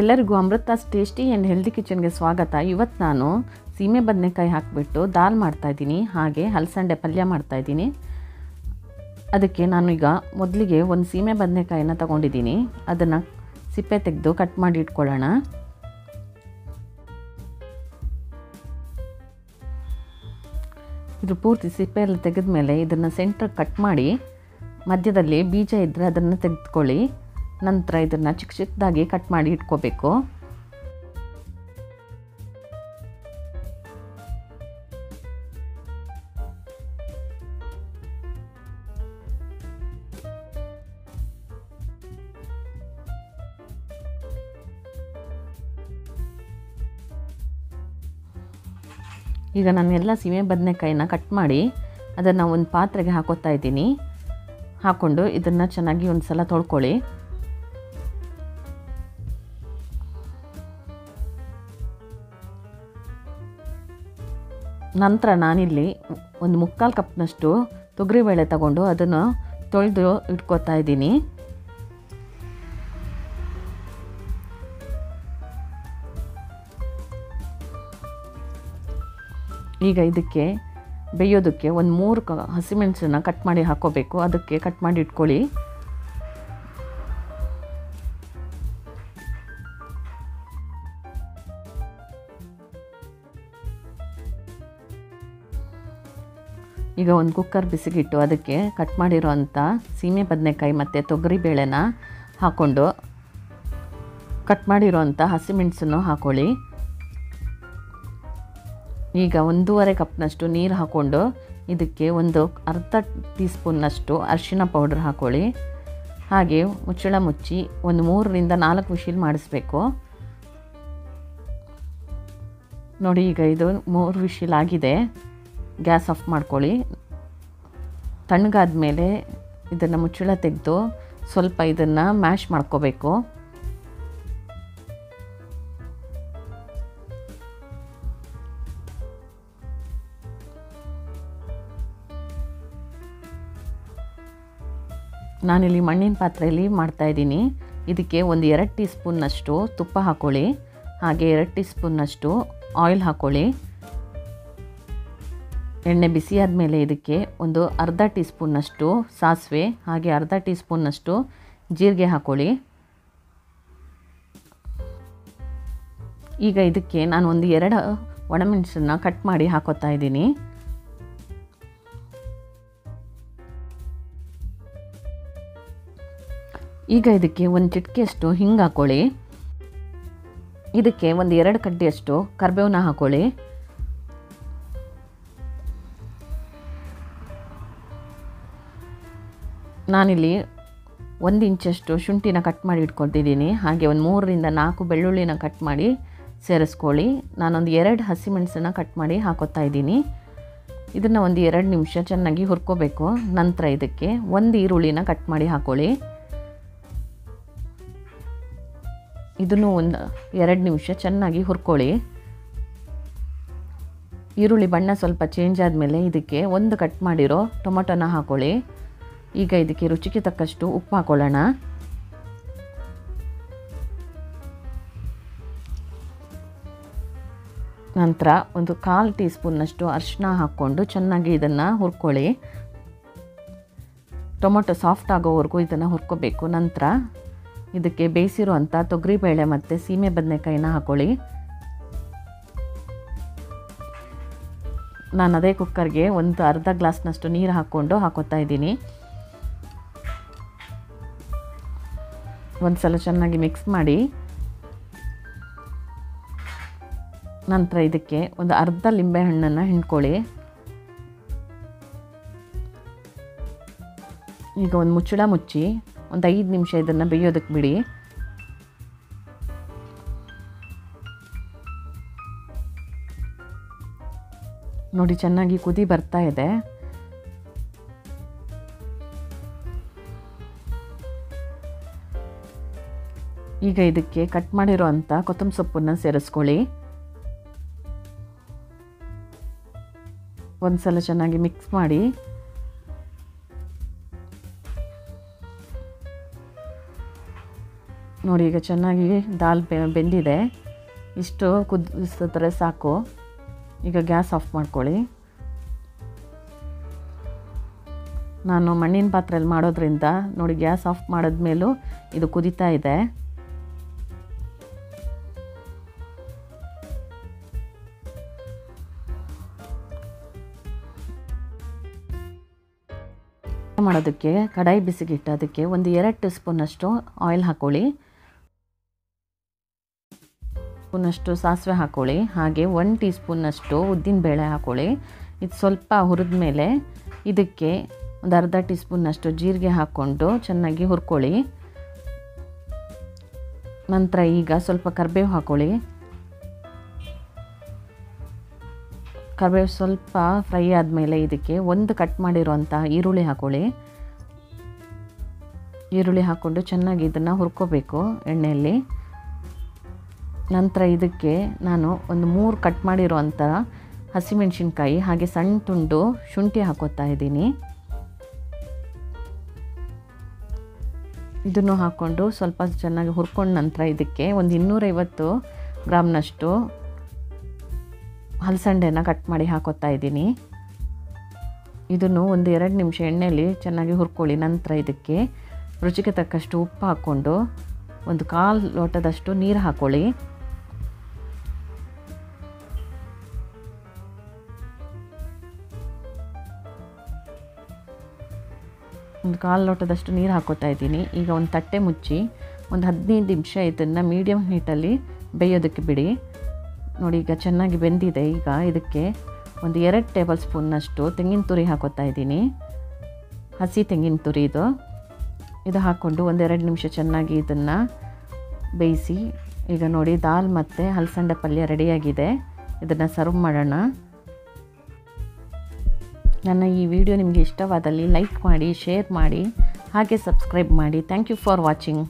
ಎಲ್ಲರಿಗೂ Amrutha's tasty and healthy ಕಿಚನ್ಗೆ ಸ್ವಾಗತ. ಇವತ್ತು ನಾನು ಸೀಮೆ ಬದನೆಕಾಯಿ ಹಾಕಿಬಿಟ್ಟು ದಾಲ್ ಮಾಡ್ತಾಯಿದ್ದೀನಿ, ಹಾಗೆ ಹಲಸಂಡೆ ಪಲ್ಯ ಮಾಡ್ತಾಯಿದ್ದೀನಿ. ಅದಕ್ಕೆ ನಾನು ಈಗ ಮೊದಲಿಗೆ ಒಂದು ಸೀಮೆ ಬದನೆಕಾಯಿನ ತಗೊಂಡಿದ್ದೀನಿ. ಅದನ್ನು ಸಿಪ್ಪೆ ತೆಗೆದು ಕಟ್ ಮಾಡಿ ಇಟ್ಕೊಳ್ಳೋಣ. ಇದು ಪೂರ್ತಿ ಸಿಪ್ಪೆ ಎಲ್ಲ ತೆಗೆದ ಮೇಲೆ ಇದನ್ನು ಸೆಂಟ್ರಿಗೆ ಕಟ್ ಮಾಡಿ ಮಧ್ಯದಲ್ಲಿ ಬೀಜ ಇದ್ದರೆ ಅದನ್ನು ತೆಗೆದುಕೊಳ್ಳಿ. ನಂತರ ಇದನ್ನು ಚಿಕ್ಕ ಚಿಕ್ಕದಾಗಿ ಕಟ್ ಮಾಡಿ ಇಟ್ಕೋಬೇಕು. ಈಗ ನಾನು ಎಲ್ಲ ಸೀಮೆ ಬದನೆಕಾಯಿನ ಕಟ್ ಮಾಡಿ ಅದನ್ನು ಒಂದು ಪಾತ್ರೆಗೆ ಹಾಕೋತಾ ಇದ್ದೀನಿ. ಹಾಕ್ಕೊಂಡು ಇದನ್ನು ಚೆನ್ನಾಗಿ ಒಂದು ಸಲ ತೊಳ್ಕೊಳ್ಳಿ. ನಂತರ ನಾನಿಲ್ಲಿ ಒಂದು 3/4 ಕಪ್ನಷ್ಟು ತೊಗರಿಬೇಳೆ ತಗೊಂಡು ಅದನ್ನು ತೊಳೆದು ಇಟ್ಕೋತಾ ಇದ್ದೀನಿ. ಈಗ ಇದಕ್ಕೆ ಬೇಯೋದಕ್ಕೆ ಒಂದು 3 ಹಸಿಮೆಣಸನ್ನು ಕಟ್ ಮಾಡಿ ಹಾಕ್ಕೋಬೇಕು. ಅದಕ್ಕೆ ಕಟ್ ಮಾಡಿ ಇಟ್ಕೊಳ್ಳಿ. ಈಗ ಒಂದು ಕುಕ್ಕರ್ ಬಿಸಿಗಿಟ್ಟು ಅದಕ್ಕೆ ಕಟ್ ಮಾಡಿರೋಂಥ ಸೀಮೆ ಬದನೆಕಾಯಿ ಮತ್ತು ತೊಗರಿಬೇಳೆನ ಹಾಕ್ಕೊಂಡು ಕಟ್ ಮಾಡಿರೋಂಥ ಹಸಿಮೆಣಸನ್ನು ಹಾಕ್ಕೊಳ್ಳಿ. ಈಗ 1.5 ಕಪ್ನಷ್ಟು ನೀರು ಹಾಕ್ಕೊಂಡು ಇದಕ್ಕೆ ಒಂದು ಅರ್ಧ ಟೀ ಸ್ಪೂನ್ನಷ್ಟು ಅರಿಶಿಣ ಪೌಡರ್ ಹಾಕ್ಕೊಳ್ಳಿ. ಹಾಗೆ ಮುಚ್ಚಳ ಮುಚ್ಚಿ ಒಂದು 3ರಿಂದ 4 ವಿಶಿಲ್ ಮಾಡಿಸ್ಬೇಕು. ನೋಡಿ, ಈಗ ಇದು 3 ವಿಶಿಲ್ ಆಗಿದೆ. ಗ್ಯಾಸ್ ಆಫ್ ಮಾಡ್ಕೊಳ್ಳಿ. ತಣ್ಣಗಾದ ಮೇಲೆ ಇದನ್ನು ಮುಚ್ಚಳ ತೆಗೆದು ಸ್ವಲ್ಪ ಇದನ್ನು ಮ್ಯಾಶ್ ಮಾಡ್ಕೋಬೇಕು. ನಾನಿಲ್ಲಿ ಮಣ್ಣಿನ ಪಾತ್ರೆಯಲ್ಲಿ ಮಾಡ್ತಾಯಿದ್ದೀನಿ. ಇದಕ್ಕೆ ಒಂದು 2 ಟೀ ಸ್ಪೂನ್ನಷ್ಟು ತುಪ್ಪ ಹಾಕ್ಕೊಳ್ಳಿ. ಹಾಗೆ 2 ಟೀ ಸ್ಪೂನ್ನಷ್ಟು ಆಯಿಲ್ ಹಾಕ್ಕೊಳ್ಳಿ. ಎಣ್ಣೆ ಬಿಸಿ ಆದಮೇಲೆ ಇದಕ್ಕೆ ಒಂದು ಅರ್ಧ ಟೀ ಸ್ಪೂನ್ನಷ್ಟು ಸಾಸಿವೆ ಹಾಗೆ ಅರ್ಧ ಟೀ ಸ್ಪೂನ್ನಷ್ಟು ಜೀರಿಗೆ ಹಾಕ್ಕೊಳ್ಳಿ. ಈಗ ಇದಕ್ಕೆ ನಾನು ಒಂದು 2 ಒಣಮೆಣಸನ್ನು ಕಟ್ ಮಾಡಿ ಹಾಕೋತಾ ಇದ್ದೀನಿ. ಈಗ ಇದಕ್ಕೆ ಒಂದು ಚಿಟಿಕೆಯಷ್ಟು ಹಿಂಗೆ ಹಾಕ್ಕೊಳ್ಳಿ. ಇದಕ್ಕೆ ಒಂದು 2 ಕಡ್ಡಿಯಷ್ಟು ಕರಿಬೇವನ್ನ ಹಾಕ್ಕೊಳ್ಳಿ. ನಾನಿಲ್ಲಿ 1 ಇಂಚಷ್ಟು ಶುಂಠಿನ ಕಟ್ ಮಾಡಿ ಇಟ್ಕೊತಿದ್ದೀನಿ. ಹಾಗೆ ಒಂದು 3ರಿಂದ 4 ಬೆಳ್ಳುಳ್ಳಿನ ಕಟ್ ಮಾಡಿ ಸೇರಿಸ್ಕೊಳ್ಳಿ. ನಾನೊಂದು 2 ಹಸಿಮೆಣಸನ್ನು ಕಟ್ ಮಾಡಿ ಹಾಕೋತಾ ಇದ್ದೀನಿ. ಇದನ್ನು ಒಂದು 2 ನಿಮಿಷ ಚೆನ್ನಾಗಿ ಹುರ್ಕೋಬೇಕು. ನಂತರ ಇದಕ್ಕೆ 1 ಈರುಳ್ಳಿನ ಕಟ್ ಮಾಡಿ ಹಾಕ್ಕೊಳ್ಳಿ. ಇದನ್ನು ಒಂದು 2 ನಿಮಿಷ ಚೆನ್ನಾಗಿ ಹುರ್ಕೊಳ್ಳಿ. ಈರುಳ್ಳಿ ಬಣ್ಣ ಸ್ವಲ್ಪ ಚೇಂಜ್ ಆದಮೇಲೆ ಇದಕ್ಕೆ 1 ಕಟ್ ಮಾಡಿರೋ ಟೊಮೊಟೊನ ಹಾಕ್ಕೊಳ್ಳಿ. ಈಗ ಇದಕ್ಕೆ ರುಚಿಗೆ ತಕ್ಕಷ್ಟು ಉಪ್ಪು ಹಾಕ್ಕೊಳ್ಳೋಣ. ನಂತರ ಒಂದು 1/4 ಟೀ ಸ್ಪೂನ್ನಷ್ಟು ಅರಿಶಿನ ಹಾಕ್ಕೊಂಡು ಚೆನ್ನಾಗಿ ಇದನ್ನು ಹುರ್ಕೊಳ್ಳಿ. ಟೊಮೊಟೊ ಸಾಫ್ಟ್ ಆಗೋವರೆಗೂ ಇದನ್ನು ಹುರ್ಕೋಬೇಕು. ನಂತರ ಇದಕ್ಕೆ ಬೇಯಿಸಿರುವಂಥ ತೊಗರಿಬೇಳೆ ಮತ್ತು ಸೀಮೆ ಬದನೆಕಾಯಿನ ಹಾಕ್ಕೊಳ್ಳಿ. ನಾನು ಅದೇ ಕುಕ್ಕರ್ಗೆ ಒಂದು ಅರ್ಧ ಗ್ಲಾಸ್ನಷ್ಟು ನೀರು ಹಾಕ್ಕೊಂಡು ಹಾಕೋತಾ ಇದ್ದೀನಿ. ಒಂದು ಸಲ ಚೆನ್ನಾಗಿ ಮಿಕ್ಸ್ ಮಾಡಿ ನಂತರ ಇದಕ್ಕೆ ಒಂದು ಅರ್ಧ ಲಿಂಬೆಹಣ್ಣನ್ನು ಹಿಂಡ್ಕೊಳ್ಳಿ. ಈಗ ಒಂದು ಮುಚ್ಚಳ ಮುಚ್ಚಿ ಒಂದು 5 ನಿಮಿಷ ಇದನ್ನು ಬೇಯೋದಕ್ಕೆ ಬಿಡಿ. ನೋಡಿ, ಚೆನ್ನಾಗಿ ಕುದಿ ಬರ್ತಾ ಇದೆ. ಈಗ ಇದಕ್ಕೆ ಕಟ್ ಮಾಡಿರೋಂಥ ಕೊತ್ತಂಬರಿ ಸೊಪ್ಪನ್ನು ಸೇರಿಸ್ಕೊಳ್ಳಿ. ಒಂದು ಸಲ ಚೆನ್ನಾಗಿ ಮಿಕ್ಸ್ ಮಾಡಿ ನೋಡಿ ಈಗ ಚೆನ್ನಾಗಿ ದಾಲ್ ಬೆಂದಿದೆ. ಇಷ್ಟು ಕುದಿಸಿದ್ರೆ ಸಾಕು. ಈಗ ಗ್ಯಾಸ್ ಆಫ್ ಮಾಡ್ಕೊಳ್ಳಿ. ನಾನು ಮಣ್ಣಿನ ಪಾತ್ರೆಯಲ್ಲಿ ಮಾಡೋದ್ರಿಂದ ನೋಡಿ ಗ್ಯಾಸ್ ಆಫ್ ಮಾಡಿದ್ಮೇಲೂ ಇದು ಕುದೀತಾ ಇದೆ. ಮಾಡೋದಕ್ಕೆ ಕಡಾಯಿ ಬಿಸಿಗಿಟ್ಟು ಅದಕ್ಕೆ ಒಂದು 2 ಟೀ ಸ್ಪೂನಷ್ಟು ಆಯಿಲ್ ಹಾಕ್ಕೊಳ್ಳಿ. ಸ್ಪೂನಷ್ಟು ಸಾಸಿವೆ ಹಾಕ್ಕೊಳ್ಳಿ. ಹಾಗೆ 1 ಟೀ ಸ್ಪೂನಷ್ಟು ಉದ್ದಿನಬೇಳೆ ಹಾಕ್ಕೊಳ್ಳಿ. ಇದು ಸ್ವಲ್ಪ ಹುರಿದ ಮೇಲೆ ಇದಕ್ಕೆ ಒಂದು ಅರ್ಧ ಟೀ ಸ್ಪೂನಷ್ಟು ಜೀರಿಗೆ ಹಾಕ್ಕೊಂಡು ಚೆನ್ನಾಗಿ ಹುರ್ಕೊಳ್ಳಿ. ನಂತರ ಈಗ ಸ್ವಲ್ಪ ಕರಿಬೇವು ಹಾಕ್ಕೊಳ್ಳಿ. ಕರಿಬೇವು ಸ್ವಲ್ಪ ಫ್ರೈ ಆದಮೇಲೆ ಇದಕ್ಕೆ ಒಂದು ಕಟ್ ಮಾಡಿರುವಂಥ ಈರುಳ್ಳಿ ಹಾಕ್ಕೊಳ್ಳಿ. ಈರುಳ್ಳಿ ಹಾಕ್ಕೊಂಡು ಚೆನ್ನಾಗಿ ಇದನ್ನು ಹುರ್ಕೋಬೇಕು ಎಣ್ಣೆಯಲ್ಲಿ. ನಂತರ ಇದಕ್ಕೆ ನಾನು ಒಂದು 3 ಕಟ್ ಮಾಡಿರುವಂಥ ಹಸಿಮೆಣಸಿನ್ಕಾಯಿ ಹಾಗೆ ಸಣ್ಣ ತುಂಡು ಶುಂಠಿ ಹಾಕೋತಾ ಇದ್ದೀನಿ. ಇದನ್ನು ಹಾಕ್ಕೊಂಡು ಸ್ವಲ್ಪ ಚೆನ್ನಾಗಿ ಹುರ್ಕೊಂಡ ನಂತರ ಇದಕ್ಕೆ ಒಂದು 250 ಗ್ರಾಮ್ನಷ್ಟು ಹಲಸಂಡೆನ ಕಟ್ ಮಾಡಿ ಹಾಕೋತಾ ಇದ್ದೀನಿ. ಇದನ್ನು ಒಂದು 2 ನಿಮಿಷ ಎಣ್ಣೆಯಲ್ಲಿ ಚೆನ್ನಾಗಿ ಹುರ್ಕೊಳ್ಳಿ. ನಂತರ ಇದಕ್ಕೆ ರುಚಿಗೆ ತಕ್ಕಷ್ಟು ಉಪ್ಪು ಹಾಕ್ಕೊಂಡು ಒಂದು 1/4 ಲೋಟದಷ್ಟು ನೀರು ಹಾಕ್ಕೊಳ್ಳಿ. ಒಂದು 1/4 ಲೋಟದಷ್ಟು ನೀರು ಹಾಕೋತಾ ಇದ್ದೀನಿ. ಈಗ ಒಂದು ತಟ್ಟೆ ಮುಚ್ಚಿ ಒಂದು 15 ನಿಮಿಷ ಇದನ್ನು ಮೀಡಿಯಮ್ ಹೀಟಲ್ಲಿ ಬೇಯೋದಕ್ಕೆ ಬಿಡಿ. ನೋಡಿ ಈಗ ಚೆನ್ನಾಗಿ ಬೆಂದಿದೆ. ಈಗ ಇದಕ್ಕೆ ಒಂದು 2 ಟೇಬಲ್ ಸ್ಪೂನ್ನಷ್ಟು ತೆಂಗಿನ ತುರಿ ಹಾಕೋತಾ ಇದ್ದೀನಿ. ಹಸಿ ತೆಂಗಿನ ತುರಿ ಇದು ಹಾಕ್ಕೊಂಡು ಒಂದು 2 ನಿಮಿಷ ಚೆನ್ನಾಗಿ ಇದನ್ನು ಬೇಯಿಸಿ. ಈಗ ನೋಡಿ ದಾಲ್ ಮತ್ತು ಹಲಸಂಡೆ ಪಲ್ಯ ರೆಡಿಯಾಗಿದೆ. ಇದನ್ನು ಸರ್ವ್ ಮಾಡೋಣ. ನನ್ನ ಈ ವಿಡಿಯೋ ನಿಮಗೆ ಇಷ್ಟವಾದಲ್ಲಿ ಲೈಕ್ ಮಾಡಿ, ಶೇರ್ ಮಾಡಿ, ಹಾಗೆ ಸಬ್ಸ್ಕ್ರೈಬ್ ಮಾಡಿ. Thank you for watching.